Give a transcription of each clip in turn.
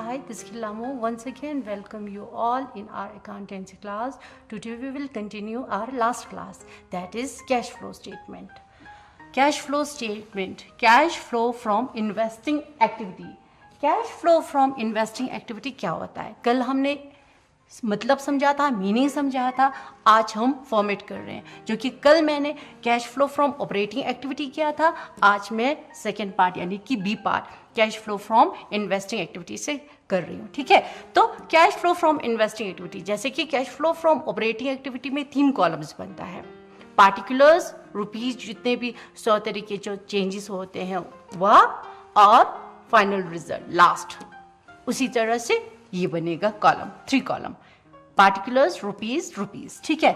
Hi, this is Khilamo. Once again, welcome you all in our accountancy class. Today we will continue our last class, that is cash flow statement. Cash flow statement, cash flow from investing activity. Cash flow from investing activity क्या होता है? कल हमने मतलब समझा था, meaning समझा था, आज हम फॉर्मेट कर रहे हैं, जो कि कल मैंने cash flow from operating activity किया था, आज मैं सेकेंड पार्ट यानी कि B part cash flow from investing activity से कर रही हूँ. ठीक है, तो cash flow from investing activity, जैसे कि cash flow from operating activity में 3 कॉलम्स बनता है. पार्टिकुलर्स, रुपीज, जितने भी 100 तरीके जो चेंजेस होते हैं वह, और फाइनल रिजल्ट लास्ट. उसी तरह से ये बनेगा column, 3 column, particulars, rupees, rupees. ठीक है,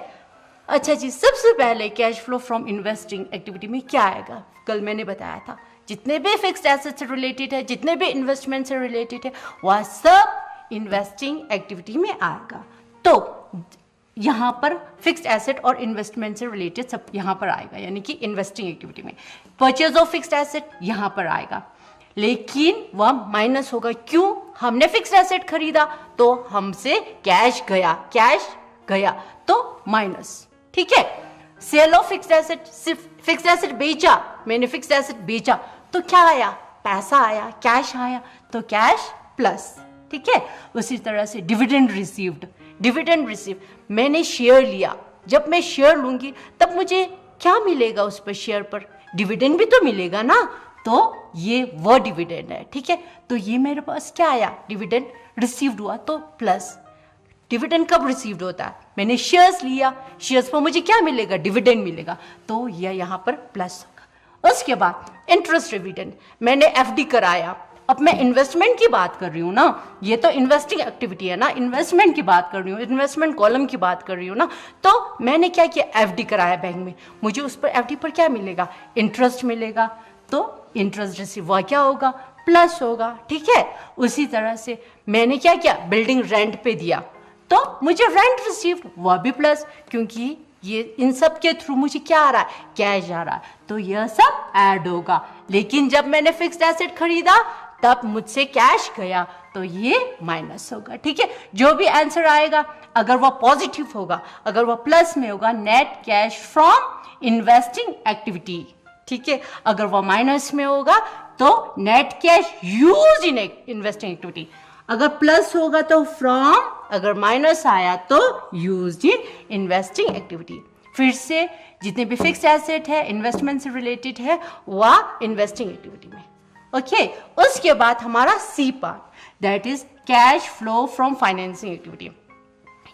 अच्छा जी, सबसे पहले cash flow from investing activity में क्या आएगा? कल मैंने बताया था, जितने भी फिक्स्ड एसेट से रिलेटेड है, जितने भी इन्वेस्टमेंट से रिलेटेड है, वह सब इन्वेस्टिंग एक्टिविटी में आएगा. तो यहाँ पर फिक्स्ड एसेट और इन्वेस्टमेंट से रिलेटेड सब यहाँ पर आएगा, यानी कि इन्वेस्टिंग एक्टिविटी में. परचेज ऑफ फिक्स्ड एसेट यहाँ पर आएगा, लेकिन वह माइनस होगा. क्यों? हमने फिक्स्ड एसेट खरीदा तो हमसे कैश गया तो माइनस. ठीक है, सेल ऑफ फिक्स्ड एसेट, सिर्फ फिक्स्ड एसेट बेचा, मैंने फिक्स्ड एसेट बेचा तो क्या आया? पैसा आया, कैश आया, तो कैश प्लस. ठीक है, उसी तरह से डिविडेंड रिसीव्ड, मैंने शेयर लिया, जब मैं शेयर लूंगी तब मुझे क्या मिलेगा? उस पर शेयर पर डिविडेंड भी तो मिलेगा ना, तो ये वो डिविडेंड है. ठीक है, तो ये मेरे पास क्या आया? डिविडेंड रिसीव्ड हुआ तो प्लस. डिविडेंड कब रिसीव्ड होता है? मैंने शेयर्स लिया, शेयर्स पर मुझे क्या मिलेगा? डिविडेंड मिलेगा, तो ये यहाँ पर प्लस होगा. उसके बाद इंटरेस्ट डिविडेंड, मैंने एफडी कराया. अब मैं इन्वेस्टमेंट की बात कर रही हूँ ना, ये तो इन्वेस्टिंग एक्टिविटी है ना, इन्वेस्टमेंट की बात कर रही हूँ, इन्वेस्टमेंट कॉलम की बात कर रही हूँ ना. तो मैंने क्या किया? एफडी कराया बैंक में, मुझे उस पर एफडी पर क्या मिलेगा? इंटरेस्ट मिलेगा, तो इंटरेस्ट रिसीव हुआ क्या होगा? प्लस होगा. ठीक है, उसी तरह से मैंने क्या किया? बिल्डिंग रेंट पे दिया तो मुझे रेंट रिसीव्ड, वह भी प्लस, क्योंकि ये इन सब के थ्रू मुझे क्या आ रहा है? कैश आ रहा है, तो यह सब ऐड होगा. लेकिन जब मैंने फिक्स्ड एसेट खरीदा तब मुझसे कैश गया, तो ये माइनस होगा. ठीक है, जो भी आंसर आएगा, अगर वह पॉजिटिव होगा, अगर वह प्लस में होगा, net cash from investing activity. ठीक है, अगर वह माइनस में होगा तो net cash use in investing activity. अगर प्लस होगा तो फ्रॉम, अगर माइनस आया तो यूज इन इन्वेस्टिंग एक्टिविटी. फिर से जितने भी फिक्स्ड एसेट है, इन्वेस्टमेंट से रिलेटेड है, वह इन्वेस्टिंग एक्टिविटी में. ओके, उसके बाद हमारा C part, that is cash flow from financing activity,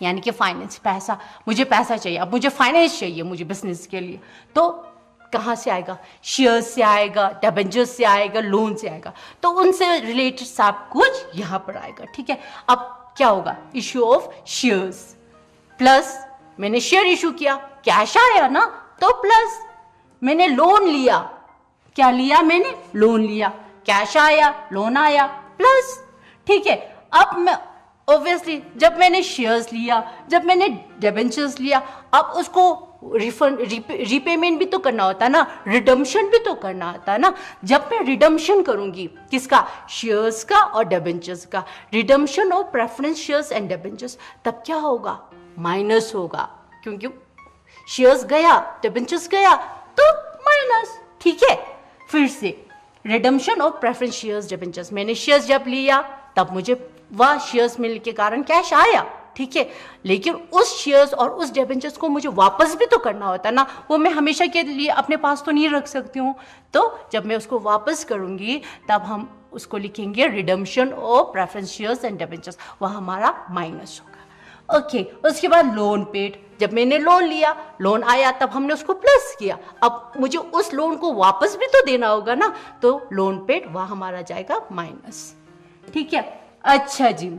यानी कि फाइनेंस, पैसा, मुझे पैसा चाहिए, अब मुझे फाइनेंस चाहिए, मुझे बिजनेस के लिए, तो कहाँ से आएगा? शेयर से आएगा, डिबेंचर्स से आएगा, लोन से आएगा, तो उनसे रिलेटेड सब कुछ यहाँ पर आएगा. ठीक है, अब क्या होगा? इश्यू ऑफ शेयर्स, प्लस मैंने शेयर इशू किया, कैश आया ना, तो प्लस. मैंने लोन लिया, क्या लिया? मैंने लोन लिया, कैश आया, लोन आया, प्लस. ठीक है, अब मैं ऑब्वियसली जब मैंने शेयर्स लिया, जब मैंने डिबेंचर्स लिया, अब उसको रिफंड, रीपेमेंट भी तो करना होता है ना, रिडम्पशन भी तो करना होता है ना. जब मैं रिडम्पशन करूंगी, किसका? शेयर्स का और डिबेंचर्स का, redemption of preference shares and debentures, तब क्या होगा? माइनस होगा, क्योंकि शेयर्स गया, डिबेंचर्स गया, तो माइनस. ठीक है, फिर से redemption of preference shares, debentures, मैंने शेयर्स जब लिया तब मुझे वह शेयर्स मिलने के कारण कैश आया. ठीक है, लेकिन उस शेयर्स और उस डिबेंचर्स को मुझे वापस भी तो करना होता है ना, वो मैं हमेशा के लिए अपने पास तो नहीं रख सकती हूँ. तो जब मैं उसको वापस करूँगी तब हम उसको लिखेंगे redemption of preference shares and debentures, वह हमारा माइनस होगा. ओके, उसके बाद लोन पेड, जब मैंने लोन लिया, लोन आया, तब हमने उसको प्लस किया, अब मुझे उस लोन को वापस भी तो देना होगा ना, तो लोन पेड वह हमारा जाएगा माइनस. ठीक है, अच्छा जी,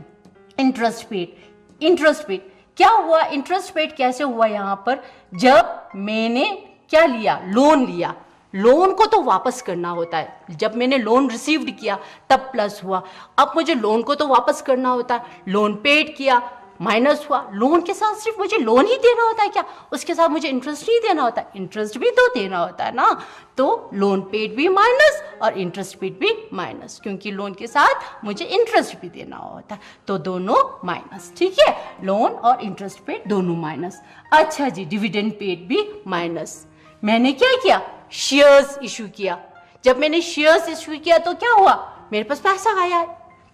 इंटरेस्ट पेड क्या हुआ? इंटरेस्ट पेड कैसे हुआ? यहाँ पर जब मैंने क्या लिया? लोन लिया, लोन को तो वापस करना होता है. जब मैंने लोन रिसीव्ड किया तब प्लस हुआ, अब मुझे लोन को तो वापस करना होता है, लोन पेड किया, माइनस हुआ, लोन के साथ सिर्फ मुझे लोन ही देना होता है क्या? उसके साथ मुझे इंटरेस्ट नहीं देना होता? इंटरेस्ट भी तो देना होता है ना। तो लोन पेड भी माइनस और इंटरेस्ट पेड भी माइनस, क्योंकि लोन के साथ मुझे इंटरेस्ट भी देना होता है, तो दोनों माइनस। ठीक है, लोन और इंटरेस्ट पेड दोनों माइनस। अच्छा जी, डिविडेंड पेड भी माइनस। मैंने क्या किया? शेयर्स इशू किया। जब मैंने शेयर्स इशू किया तो क्या हुआ? मेरे पास पैसा आया है,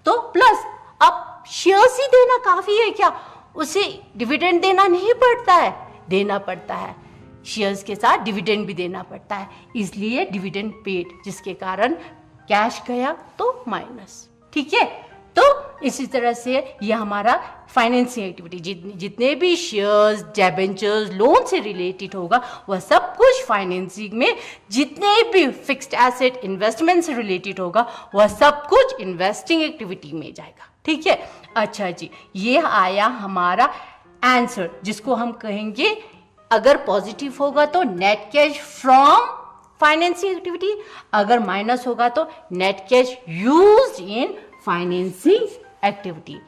तो प्लस। अब शेयर्स ही देना काफी है क्या? उसे डिविडेंड देना नहीं पड़ता है? देना पड़ता है, शेयर्स के साथ डिविडेंड भी देना पड़ता है, इसलिए डिविडेंड पेड, जिसके कारण कैश गया तो माइनस। ठीक है, तो इसी तरह से ये हमारा फाइनेंसिंग एक्टिविटी, जितने भी शेयर्स, डिबेंचर्स, लोन से रिलेटेड होगा वह सब कुछ फाइनेंसिंग में, जितने भी फिक्स्ड एसेट इन्वेस्टमेंट से रिलेटेड होगा वह सब कुछ इन्वेस्टिंग एक्टिविटी में जाएगा। ठीक है, अच्छा जी, ये आया हमारा आंसर, जिसको हम कहेंगे अगर पॉजिटिव होगा तो net cash from financing activity, अगर माइनस होगा तो net cash used in financing activity.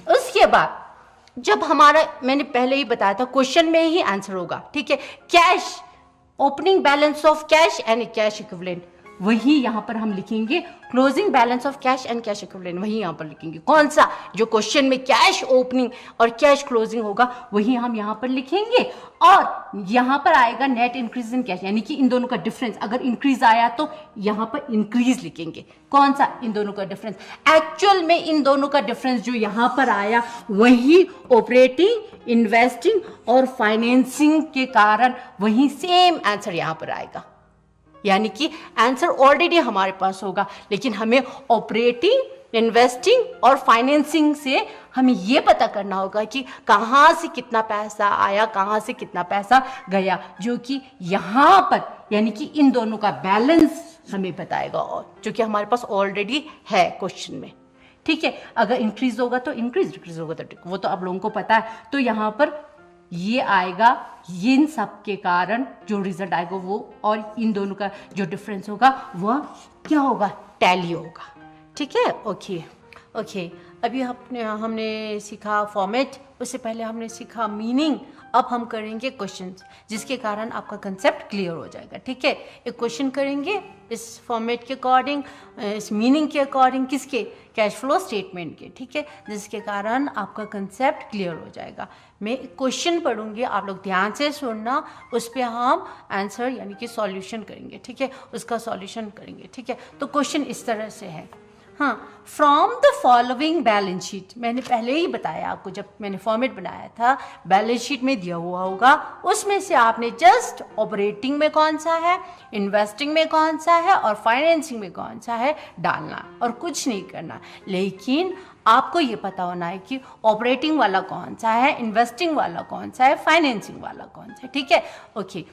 उसके बाद जब हमारा, मैंने पहले ही बताया था, क्वेश्चन में ही आंसर होगा। ठीक है, cash, opening balance of cash and cash equivalent, वही यहां पर हम लिखेंगे। Closing balance of cash and cash equivalent, वही यहां पर लिखेंगे। कौन सा? जो क्वेश्चन में कैश ओपनिंग और कैश क्लोजिंग होगा वही हम यहां पर लिखेंगे। और यहां पर आएगा नेट इंक्रीज इन कैश, यानी कि इन दोनों का डिफरेंस। अगर इंक्रीज आया तो यहां पर इंक्रीज लिखेंगे। कौन सा? इन दोनों का डिफरेंस। एक्चुअल में इन दोनों का डिफरेंस जो यहां पर आया वही ऑपरेटिंग, इन्वेस्टिंग और फाइनेंसिंग के कारण वही सेम आंसर यहां पर आएगा। यानी कि आंसर ऑलरेडी हमारे पास होगा, लेकिन हमें ऑपरेटिंग, इन्वेस्टिंग और फाइनेंसिंग से हमें यह पता करना होगा कि कहां से कितना पैसा आया, कहां से कितना पैसा गया, जो कि यहां पर यानी कि इन दोनों का बैलेंस हमें बताएगा, और जो कि हमारे पास ऑलरेडी है क्वेश्चन में। ठीक है, अगर इंक्रीज होगा तो इंक्रीज, डिक्रीज होगा तो वो तो आप लोगों को पता है। तो यहां पर ये आएगा, इन सब के कारण जो रिजल्ट आएगा वो, और इन दोनों का जो डिफरेंस होगा वह क्या होगा? टैली होगा। ठीक है, ओके ओके। अभी हमने सीखा फॉर्मेट, उससे पहले हमने सीखा मीनिंग। अब हम करेंगे क्वेश्चंस, जिसके कारण आपका कंसेप्ट क्लियर हो जाएगा। ठीक है, एक क्वेश्चन करेंगे इस फॉर्मेट के अकॉर्डिंग, इस मीनिंग के अकॉर्डिंग, किसके? कैश फ्लो स्टेटमेंट के। ठीक है, जिसके कारण आपका कंसेप्ट क्लियर हो जाएगा। मैं एक क्वेश्चन पढ़ूंगी, आप लोग ध्यान से सुनना, उस पर हम आंसर यानी कि सॉल्यूशन करेंगे। ठीक है, उसका सॉल्यूशन करेंगे। ठीक है, तो क्वेश्चन इस तरह से है। हाँ, from the following balance sheet, मैंने पहले ही बताया आपको, जब मैंने फॉर्मेट बनाया था, बैलेंस शीट में दिया हुआ होगा, उसमें से आपने जस्ट ऑपरेटिंग में कौन सा है, इन्वेस्टिंग में कौन सा है और फाइनेंसिंग में कौन सा है डालना, और कुछ नहीं करना। लेकिन आपको ये पता होना है कि ऑपरेटिंग वाला कौन सा है, इन्वेस्टिंग वाला कौन सा है, फाइनेंसिंग वाला कौन सा है। ठीक है, okay.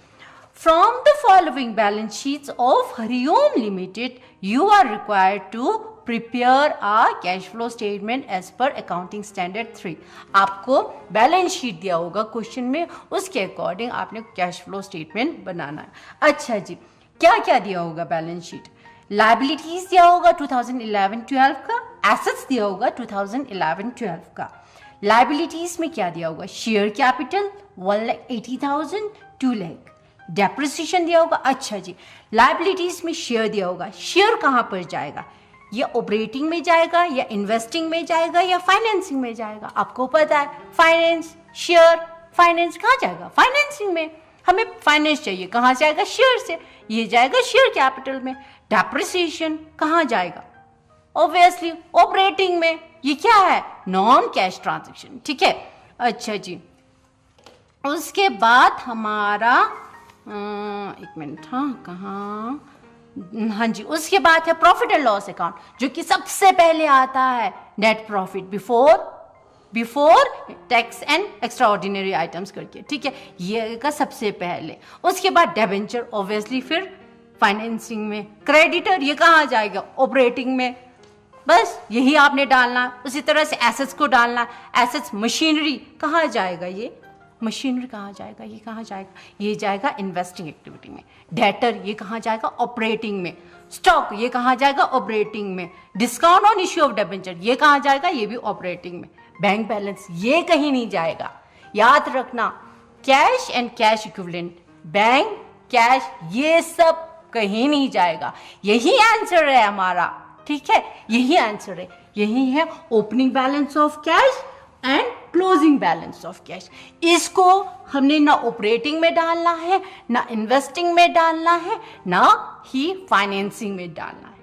From the following balance sheets of Hariom Limited, you are required to prepare a cash flow statement as per accounting standard 3. आपको बैलेंस शीट दिया होगा क्वेश्चन में, उसके अकॉर्डिंग आपने कैश फ्लो स्टेटमेंट बनाना है। अच्छा जी, क्या क्या दिया होगा बैलेंस शीट? लायबिलिटीज दिया होगा 2011-12 का, एसेट्स दिया होगा 2011-12 का। लायबिलिटीज में क्या दिया होगा? Share capital 1,80,000, 2 lakh. डेप्रिसिएशन दिया होगा। अच्छा जी, लायबिलिटीज में शेयर दिया होगा। शेयर कहां पर जाएगा? ये ऑपरेटिंग में जाएगा या इन्वेस्टिंग में जाएगा या फाइनेंसिंग में जाएगा? आपको पता है, फाइनेंस, शेयर, फाइनेंस कहां जाएगा? फाइनेंसिंग में। हमें फाइनेंस चाहिए, कहां से आएगा? शेयर से। ये जाएगा शेयर कैपिटल में। डेप्रिसिएशन कहां जाएगा? ऑब्वियसली ऑपरेटिंग में। ये क्या है? Non cash transaction. ठीक है, अच्छा जी। उसके बाद हमारा एक मिनट, हाँ कहाँ, हाँ जी, उसके बाद है प्रॉफिट एंड लॉस अकाउंट, जो कि सबसे पहले आता है। Net profit before tax and extra ordinary items करके। ठीक है, ये का सबसे पहले। उसके बाद डेबेंचर, ऑब्वियसली फिर फाइनेंसिंग में। क्रेडिटर, ये कहाँ जाएगा? ऑपरेटिंग में। बस यही आपने डालना। उसी तरह से एसेट्स को डालना। एसेट्स, मशीनरी कहाँ जाएगा? ये मशीनरी कहाँ जाएगा? ये कहाँ जाएगा? ये जाएगा इन्वेस्टिंग एक्टिविटी में। डेटर, ये कहाँ जाएगा? ऑपरेटिंग में। स्टॉक, ये कहाँ जाएगा? ऑपरेटिंग में। Discount on issue of debenture, ये कहाँ जाएगा? ये भी ऑपरेटिंग में। बैंक बैलेंस, ये कहीं नहीं जाएगा। याद रखना, cash and cash equivalent, bank, cash, ये सब कहीं नहीं जाएगा। यही आंसर है हमारा, ठीक है, यही आंसर है। यही है opening balance of cash and closing balance of cash. इसको हमने ना ऑपरेटिंग में डालना है, ना इन्वेस्टिंग में डालना है, ना ही फाइनेंसिंग में डालना है,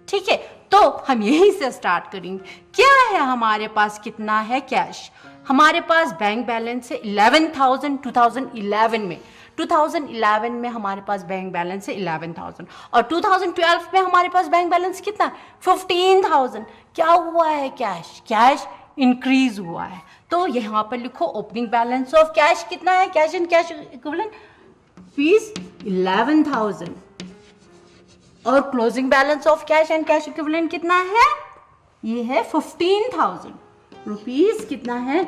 ठीक है। तो हम यहीं से स्टार्ट करेंगे। क्या है हमारे पास, कितना है कैश? हमारे पास बैंक बैलेंस है 11,000 2011 में। 2011 में हमारे पास बैंक बैलेंस है 11,000 और 2012 में हमारे पास बैंक बैलेंस कितना, 15,000। क्या हुआ है, कैश इंक्रीज हुआ है। तो यहाँ पर लिखो ओपनिंग बैलेंस ऑफ कैश कितना है, cash and cash equivalent rupees 11,000 और closing balance of cash and cash equivalent कितना है, ये है 15,000 रुपीज। कितना है,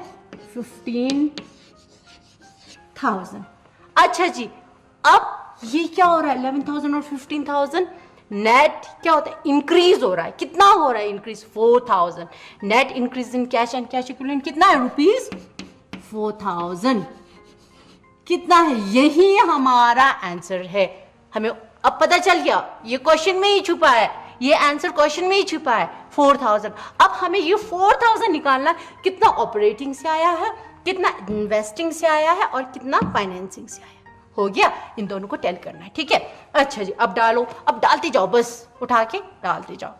15,000। अच्छा जी, अब ये क्या हो रहा है, 11,000 और 15,000 नेट क्या होता है, इंक्रीज हो रहा है। कितना हो रहा है increase, 4,000। Net increase in cash and cash equivalent कितना है, रुपीज 4,000। कितना है, यही हमारा आंसर है। हमें अब पता चल गया, ये क्वेश्चन में ही छुपा है, ये आंसर क्वेश्चन में ही छुपा है, 4,000। अब हमें ये 4,000 निकालना, कितना ऑपरेटिंग से आया है, कितना इन्वेस्टिंग से आया है और कितना फाइनेंसिंग से आया है। हो गया, इन दोनों को टेल करना है, ठीक है। अच्छा जी, अब डालो, अब डालते जाओ, बस उठा के डालते जाओ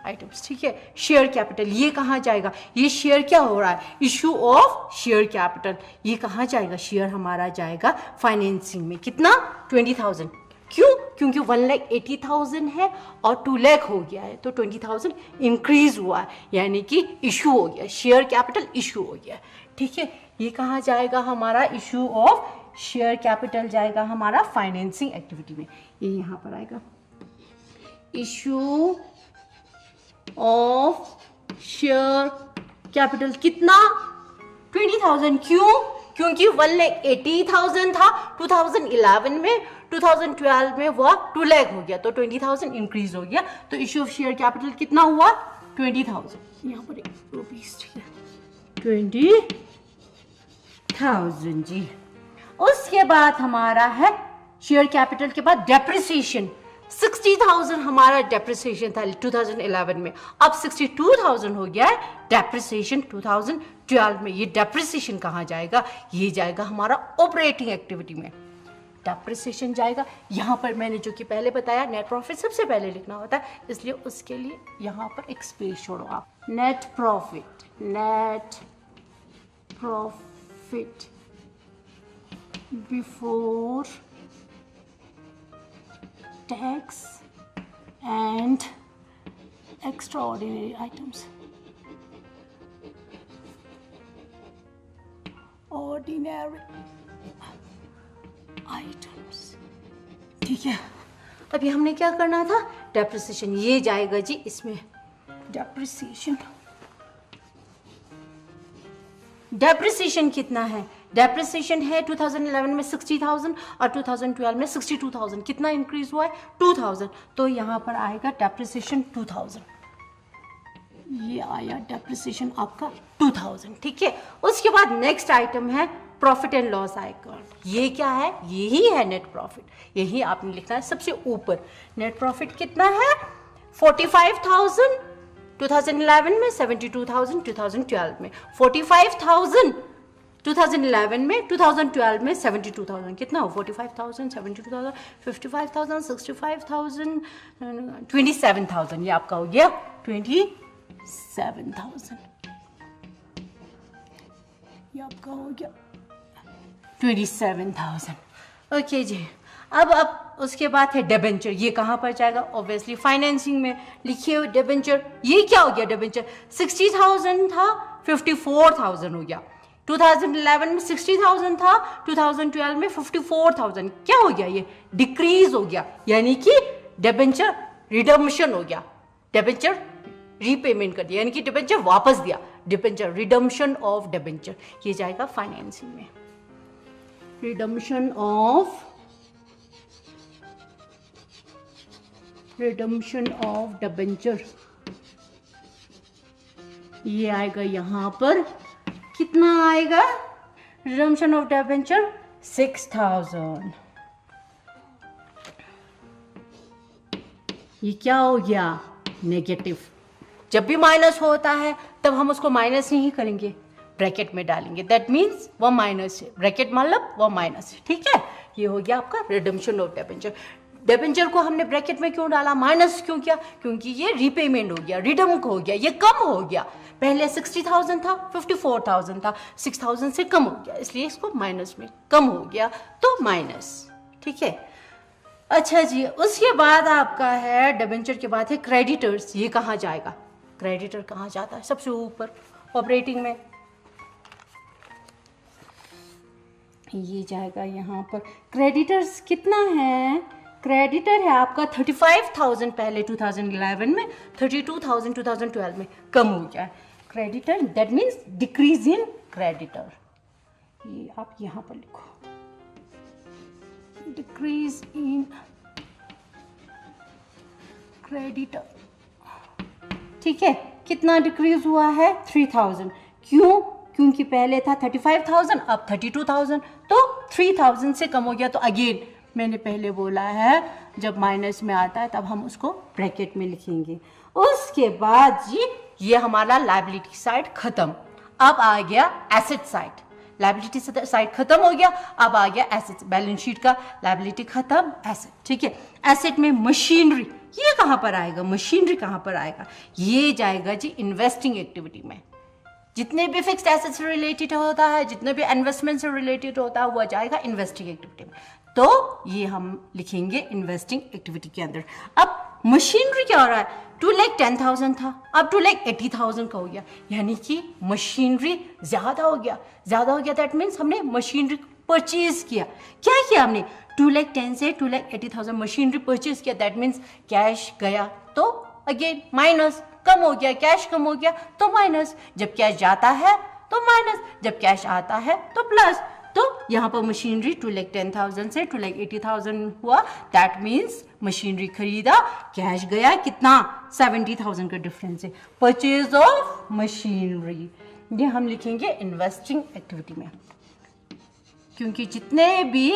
आइटम्स, ठीक है। शेयर कैपिटल, ये कहाँ जाएगा, ये शेयर क्या हो रहा है, इशू ऑफ शेयर कैपिटल, ये कहाँ जाएगा, शेयर हमारा जाएगा फाइनेंसिंग में। कितना, 20,000। क्यों, क्योंकि 1,80,000 है और 2 लाख हो गया है, तो 20,000 इंक्रीज हुआ है, यानी कि इशू हो गया, शेयर कैपिटल इशू हो गया, ठीक है। ये कहाँ जाएगा हमारा, इशू ऑफ शेयर कैपिटल जाएगा हमारा फाइनेंसिंग एक्टिविटी में, ये यहाँ पर आएगा, इशू ऑफ शेयर कैपिटल कितना, 20,000। क्यों, क्योंकि 1,80,000 था 2011 में, 2012 में वह 2 लाख हो गया, तो 20,000 इंक्रीज हो गया, तो इशू ऑफ शेयर कैपिटल कितना हुआ, 20,000। यहाँ पर रुपीज, ठीक है, 20,000 जी। उसके बाद हमारा है शेयर कैपिटल के बाद डेप्रिसिएशन, 60,000 हमारा डेप्रिसिएशन था 2011 में, अब 62,000 हो गया है डेप्रिसिएशन 2012 में। ये डेप्रिसिएशन कहाँ जाएगा, ये जाएगा हमारा ऑपरेटिंग एक्टिविटी में, डेप्रिसिएशन जाएगा। यहाँ पर मैंने जो कि पहले बताया, नेट प्रॉफिट सबसे पहले लिखना होता है, इसलिए उसके लिए यहाँ पर एक स्पेस छोड़ो आप, net profit, net profit before tax and extraordinary items, ordinary items, ठीक है। अभी हमने क्या करना था, डेप्रिसिएशन, ये जाएगा जी इसमें, डेप्रिसिएशन, डेप्रिसिएशन कितना है, डेप्रिसिएशन है 2011 में 60,000 और 2012 में 62,000। कितना इंक्रीज हुआ है, 2,000, तो यहाँ पर आएगा डेप्रिसिएशन 2,000, ये आया डेप्रिसिएशन आपका 2,000, ठीक है। उसके बाद नेक्स्ट आइटम है प्रॉफिट एंड लॉस अकाउंट, ये क्या है, यही है नेट प्रॉफिट, यही आपने लिखना है सबसे ऊपर। नेट प्रॉफिट कितना है, 45,000 2011 में, 72,000 2012 में, 45,000 2011 में, 2012 में 72,000। कितना हो, 45,000, 72,000, 55,000, 65,000, 27,000, ये आपका हो गया 27,000, ये आपका हो गया 27,000। ओके जी, अब उसके बाद है डिबेंचर, ये कहाँ पर जाएगा, ऑब्वियसली फाइनेंसिंग में। लिखिए डिबेंचर, ये क्या हो गया, डिबेंचर 60,000 था 54,000 हो गया, 2011 में 60,000 था, 2012 में 54,000। क्या हो गया, ये डिक्रीज हो गया, यानी कि डिबेंचर रिडम्पशन हो गया, डिबेंचर रीपेमेंट कर दिया, यानी कि डिबेंचर वापस दिया, डिबेंचर रिडम्पशन ऑफ डिबेंचर, ये जाएगा फाइनेंसिंग में। रिडम्पशन ऑफ डिबेंचर, ये आएगा यहां पर कितना आएगा रिडम्पशन ऑफ डिबेंचर? 6000। ये क्या हो गया? नेगेटिव। जब भी माइनस होता है तब हम उसको माइनस नहीं करेंगे, ब्रैकेट में डालेंगे। दैट मीन्स वह माइनस है, ब्रैकेट मतलब वह माइनस है। ठीक है, ये हो गया आपका रिडम्पशन ऑफ डिबेंचर। डिबेंचर को हमने ब्रैकेट में क्यों डाला, माइनस क्यों किया? क्योंकि ये रीपेमेंट हो गया, रिडम हो गया, ये कम हो गया। पहले 60,000 था, 54,000 था, 6,000 से कम हो गया, इसलिए इसको माइनस में कम हो गया, तो माइनस। ठीक है, अच्छा जी, उसके बाद आपका है डिबेंचर के बाद है क्रेडिटर्स। ये कहाँ जाएगा? क्रेडिटर कहाँ जाता है? सबसे ऊपर ऑपरेटिंग में, ये जाएगा यहाँ पर। क्रेडिटर्स कितना है? क्रेडिटर है आपका 35,000 पहले 2011 में, 32,000 2012 में, कम हो गया है creditor. That means decrease in creditor. ये आप यहाँ पर लिखो, डिक्रीज इन क्रेडिटर। ठीक है, कितना डिक्रीज हुआ है? 3,000। क्यों? क्योंकि पहले था 35,000, अब 32,000, तो 3,000 से कम हो गया। तो अगेन मैंने पहले बोला है, जब माइनस में आता है तब हम उसको ब्रैकेट में लिखेंगे। उसके बाद जी ये हमारा लायबिलिटी साइड खत्म, अब आ गया एसेट साइड। लायबिलिटी साइड खत्म हो गया, अब आ गया एसेट। बैलेंस शीट का लायबिलिटी खत्म, एसेट। ठीक है, एसेट में मशीनरी, ये कहाँ पर आएगा? मशीनरी कहाँ पर आएगा? ये जाएगा जी इन्वेस्टिंग एक्टिविटी में। जितने भी फिक्स्ड एसेट से रिलेटेड होता है, जितने भी इन्वेस्टमेंट से रिलेटेड होता है, वो जाएगा इन्वेस्टिंग एक्टिविटी में। तो ये हम लिखेंगे इन्वेस्टिंग एक्टिविटी के अंदर। अब मशीनरी क्या हो रहा है? 2,10,000 था, अब 2,80,000 का हो गया, यानी कि मशीनरी ज्यादा हो गया। ज्यादा हो गया दैट मीन्स हमने मशीनरी परचेज किया। क्या किया हमने? 2,10,000 से 2,80,000 मशीनरी परचेज किया। दैट मीन्स कैश गया तो अगेन माइनस, कम हो गया, कैश कम हो गया तो माइनस। जब कैश जाता है तो माइनस, जब कैश आता है तो प्लस। तो यहाँ पर मशीनरी 2,10,000 से 2,80,000 हुआ। दैट मीन्स मशीनरी खरीदा, कैश गया, कितना? 70,000 का डिफरेंस है। परचेज ऑफ मशीनरी, ये हम लिखेंगे इन्वेस्टिंग एक्टिविटी में, क्योंकि जितने भी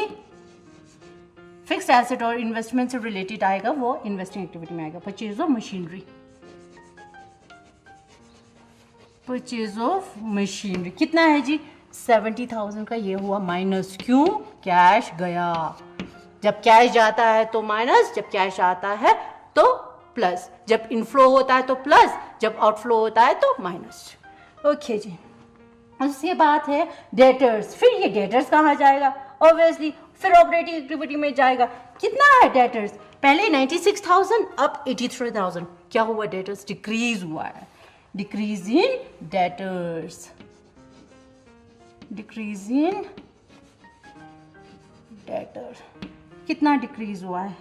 फिक्स्ड एसेट और इन्वेस्टमेंट से रिलेटेड आएगा वो इन्वेस्टिंग एक्टिविटी में आएगा। Purchase of machinery, purchase of machinery कितना है जी? 70,000 का। ये हुआ माइनस, क्यों? कैश गया। जब कैश जाता है तो माइनस, जब कैश आता है तो प्लस। जब इनफ्लो होता है तो प्लस, जब आउटफ्लो होता है तो माइनस। ओके जी, उसके बाद है डेटर्स। फिर ये डेटर्स कहाँ जाएगा? ऑब्वियसली फिर ऑपरेटिंग एक्टिविटी में जाएगा। कितना है डेटर्स? पहले 96,000, अब 83,000। क्या हुआ? डेटर्स डिक्रीज हुआ है। Decrease in debtors, decrease in debtor. कितना डिक्रीज हुआ है?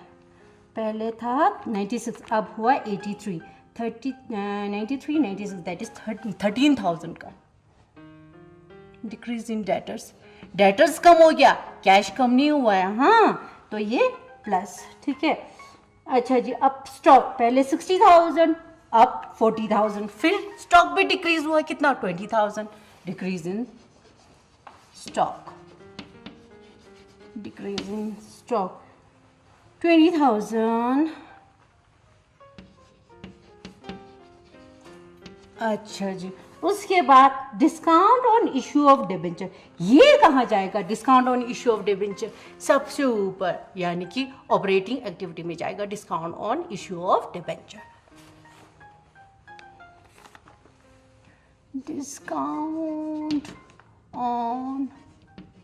पहले था 96, अब हुआ 83, 93, 96, दैट इज 13,000 का डिक्रीज इन डेटर्स। डेटर्स कम हो गया, कैश कम नहीं हुआ है। हाँ, तो ये प्लस। ठीक है, अच्छा जी, अब स्टॉक पहले 60,000, अब 40,000। फिर स्टॉक भी डिक्रीज हुआ, कितना? 20,000। Decrease in stock, decrease in stock 20,000। अच्छा जी, उसके बाद discount on issue of debenture. ये कहाँ जाएगा? Discount on issue of debenture सबसे ऊपर, यानी कि ऑपरेटिंग एक्टिविटी में जाएगा discount on issue of debenture. Discount on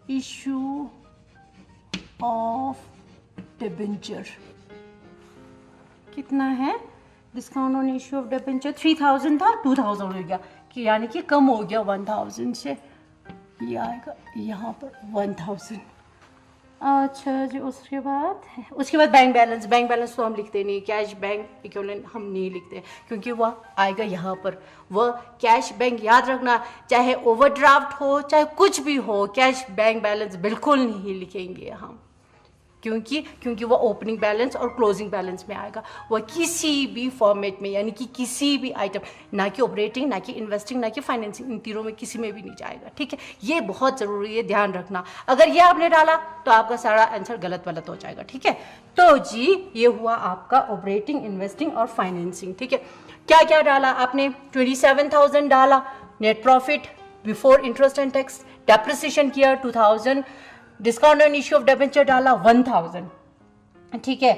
issue of debenture कितना है? Discount on issue of debenture 3,000 था, 2,000 हो गया, कि यानी कि कम हो गया 1,000 से। ये आएगा यहाँ पर 1,000। अच्छा जी, उसके बाद बैंक बैलेंस। बैंक बैलेंस तो हम लिखते नहीं, कैश बैंक इक्विवेलेंट हम नहीं लिखते, क्योंकि वह आएगा यहाँ पर। वह कैश बैंक, याद रखना, चाहे ओवरड्राफ्ट हो चाहे कुछ भी हो, कैश बैंक बैलेंस बिल्कुल नहीं लिखेंगे हम। क्योंकि वो ओपनिंग बैलेंस और क्लोजिंग बैलेंस में आएगा, वह किसी भी फॉर्मेट में, यानी कि किसी भी आइटम, ना कि ऑपरेटिंग, ना कि इन्वेस्टिंग, ना कि फाइनेंसिंग, इन तीनों में किसी में भी नहीं जाएगा। ठीक है, ये बहुत ज़रूरी है, ध्यान रखना। अगर ये आपने डाला तो आपका सारा आंसर गलत वलत हो जाएगा। ठीक है, तो जी ये हुआ आपका ऑपरेटिंग, इन्वेस्टिंग और फाइनेंसिंग। ठीक है, क्या क्या डाला आपने? 27,000 डाला net profit before interest and tax, depreciation किया 2,000, discount on issue of debenture डाला 1,000। ठीक है,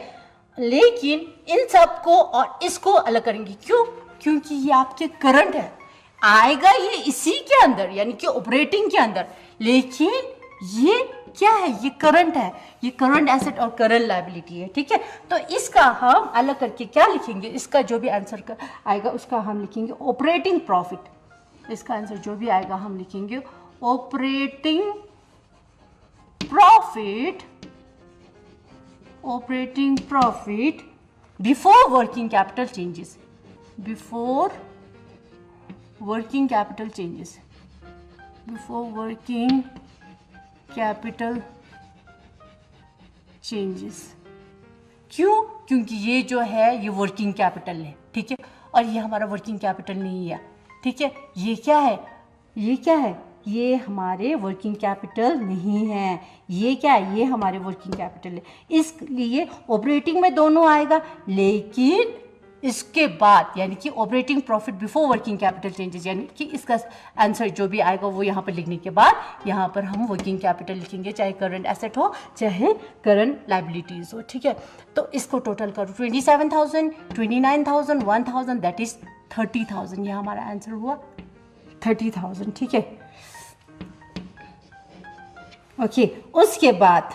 लेकिन इन सब को और इसको अलग करेंगे, क्यों? क्योंकि ये आपके करंट है, आएगा ये इसी के अंदर, यानी कि ऑपरेटिंग के अंदर, लेकिन ये क्या है? ये करंट है, ये करंट एसेट और करंट लायबिलिटी है। ठीक है, तो इसका हम अलग करके क्या लिखेंगे? इसका जो भी आंसर आएगा उसका हम लिखेंगे ऑपरेटिंग प्रॉफिट। इसका आंसर जो भी आएगा हम लिखेंगे operating profit, operating profit before working capital changes, before working capital changes, before working capital changes. क्यों? क्योंकि ये जो है ये वर्किंग कैपिटल है। ठीक है, और ये हमारा वर्किंग कैपिटल नहीं है। ठीक है, ये क्या है? ये क्या है? ये हमारे वर्किंग कैपिटल नहीं है। ये क्या है? ये हमारे वर्किंग कैपिटल है, इसलिए ऑपरेटिंग में दोनों आएगा, लेकिन इसके बाद यानी कि operating profit before working capital changes, यानी कि इसका आंसर जो भी आएगा वो यहाँ पर लिखने के बाद यहाँ पर हम वर्किंग कैपिटल लिखेंगे, चाहे करंट एसेट हो चाहे करंट लाइबिलिटीज हो। ठीक है, तो इसको टोटल करो 27,000, 29,000, 1,000, दैट इज 30,000। यह हमारा आंसर हुआ 30,000। ठीक है, ओके, उसके बाद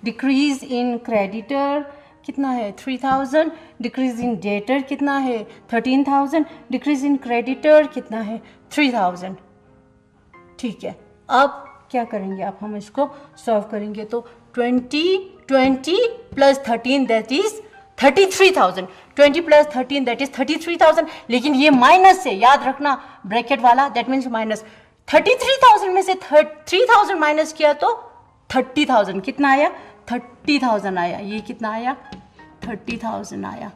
डिक्रीज इन क्रेडिटर कितना है? 3,000। डिक्रीज इन डेटर कितना है? 13,000। डिक्रीज इन क्रेडिटर कितना है? 3,000। ठीक है, अब क्या करेंगे? अब हम इसको सॉल्व करेंगे तो 20 plus 13 that is 33,000, 20 plus 13 that is 33,000, लेकिन ये माइनस से, याद रखना ब्रैकेट वाला, दैट मीन्स माइनस। 33,000 में से 3,000 माइनस किया तो 30,000 कितना आया? 30,000 आया। ये कितना आया? 30,000 आया।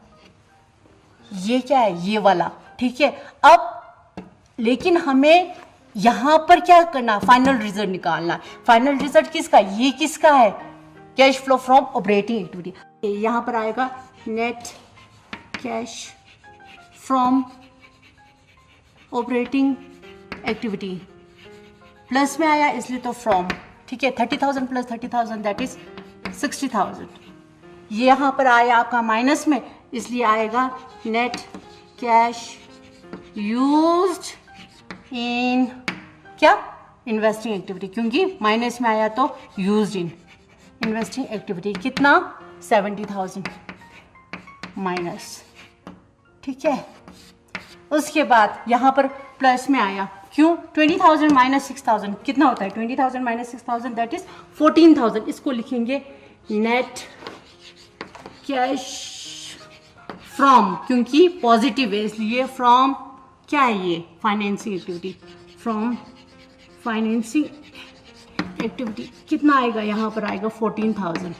ये क्या है? ये वाला। ठीक है, अब लेकिन हमें यहां पर क्या करना? फाइनल रिजल्ट निकालना। फाइनल रिजल्ट किसका? ये किसका है? Cash flow from operating activity. यहां पर आएगा net cash from operating activity, plus में आया इसलिए तो फ्रॉम। ठीक है, 30,000 प्लस 30,000 दैट इज 60,000। ये यहाँ पर आया आपका माइनस में, इसलिए आएगा नेट कैश यूज्ड इन क्या? इन्वेस्टिंग एक्टिविटी, क्योंकि माइनस में आया तो यूज्ड इन इन्वेस्टिंग एक्टिविटी। कितना? 70,000 माइनस। ठीक है, उसके बाद यहाँ पर प्लस में आया, क्यों? 20,000 माइनस 6,000 कितना होता है? 20,000 माइनस 6,000 दैट इज 14,000। इसको लिखेंगे नेट कैश फ्रॉम, क्योंकि पॉजिटिव है इसलिए फ्रॉम क्या है? ये financing activity, from financing activity. कितना आएगा? यहाँ पर आएगा 14,000।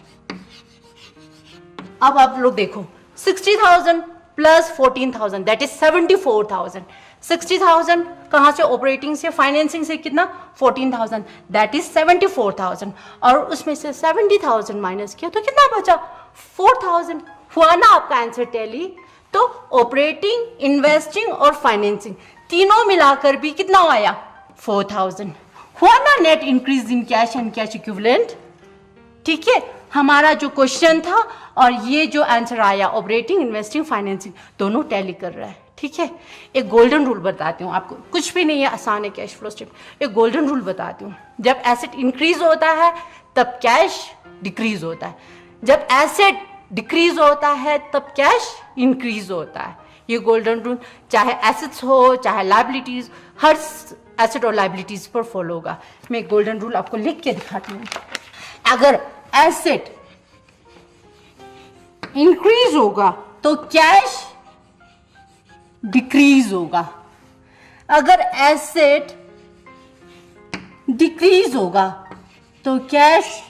अब आप लोग देखो 60,000 प्लस 14,000 दैट इज 74,000। 60,000 कहाँ से? ऑपरेटिंग से, फाइनेंसिंग से कितना? 14,000 दैट इज 74,000, और उसमें से 70,000 माइनस किया तो कितना बचा? 4,000। हुआ ना आपका आंसर टैली? तो ऑपरेटिंग, इन्वेस्टिंग और फाइनेंसिंग तीनों मिलाकर भी कितना आया? 4,000। हुआ ना net increase in cash and cash equivalent. ठीक है, हमारा जो क्वेश्चन था और ये जो आंसर आया ऑपरेटिंग, इन्वेस्टिंग, फाइनेंसिंग दोनों टैली कर रहा है। ठीक है, एक गोल्डन रूल बताती हूँ आपको, कुछ भी नहीं है, आसान है कैश फ्लो स्टेटमेंट। एक गोल्डन रूल बताती हूँ, जब एसेट इंक्रीज होता है तब कैश डिक्रीज होता है, जब एसेट डिक्रीज होता है तब कैश इंक्रीज होता है। ये गोल्डन रूल चाहे एसेट्स हो चाहे लाइबिलिटीज, हर एसेट और लाइबिलिटीज पर फॉलो होगा। मैं गोल्डन रूल आपको लिख के दिखाती हूँ। अगर एसेट इंक्रीज होगा तो कैश डिक्रीज होगा, अगर एसेट डिक्रीज होगा तो कैश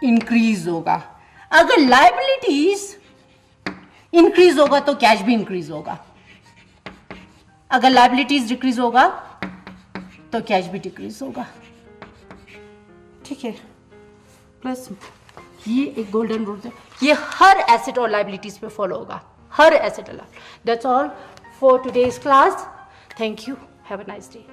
इंक्रीज होगा। अगर लाइबिलिटीज इंक्रीज होगा तो कैश भी इंक्रीज होगा, अगर लाइबिलिटीज डिक्रीज होगा तो कैश भी डिक्रीज होगा। ठीक है, प्लस ये एक गोल्डन रूल है, ये हर एसेट और लाइबिलिटीज पे फॉलो होगा, हर एसेट और। That's all for today's class. Thank you, have a nice day.